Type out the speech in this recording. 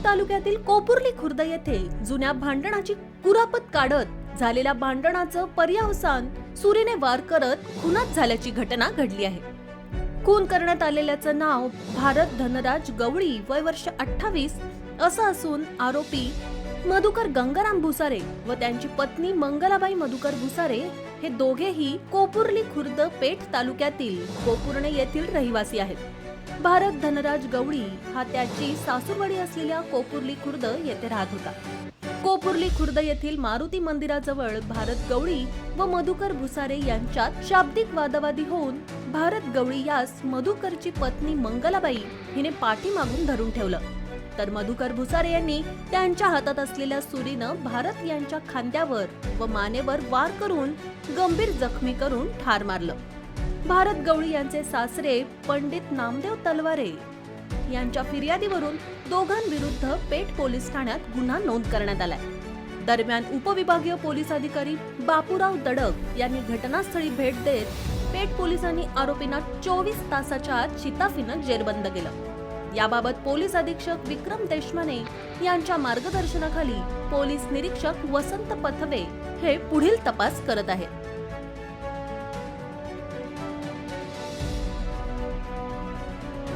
तालुक्यातील कोपुर्ली खुर्द येथे जुन्या भांडणाची कुरापत काढत झालेल्या भांडणाचं पर्यावसान सुरीने वार करत खुनात झाल्याची घटना घडली आहे। खून करण्यात आलेल्याचं नाव भारत धनराज गवळी, वय वर्ष 28 असं असून आरोपी मधुकर गंगाराम भुसारे व त्यांची पत्नी मंगलाबाई मधुकर भुसारे हे दोघेही कोपुर्ली खुर्द पेठ तालुक्यातील कोपुर्णे येथील रहिवासी आहेत। भारत धनराज गवळी हा त्याची सासूरवाडी असलेल्या कोपुर्ली खुर्द येथे राहत होता। कोपुर्ली खुर्द येथील मारुती मंदिराजवळ भारत गवळी व मधुकर भुसारे यांच्यात शाब्दिक वादावादी होऊन भारत गवळी यास मधुकरची पत्नी मंगलाबाई हिने पाठीमागून धरून ठेवलं, तर मधुकर भुसारे यांनी त्यांच्या हातात असलेल्या सुरीनं भारत यांच्या खांद्यावर व मानेवर वार करून गंभीर जखमी करून ठार मारलं। भारत गवळी यांचे सासरे पंडित नामदेव तलवारे यांच्या फिर्यादीवरून दोघांविरुद्ध पेठ पोलीस ठाण्यात गुन्हा नोंद करण्यात आलाय। दरम्यान उपविभागीय पोलीस अधिकारी बापूराव दडक यांनी घटनास्थळी भेट देत पेठ पोलिसांनी आरोपींना 24 तासाच्या आत शिताफीनं जेरबंद केलं। याबाबत पोलीस अधीक्षक विक्रम देशमाने यांच्या मार्गदर्शनाखाली पोलीस निरीक्षक वसंत पथवे हे पुढील तपास करत आहेत।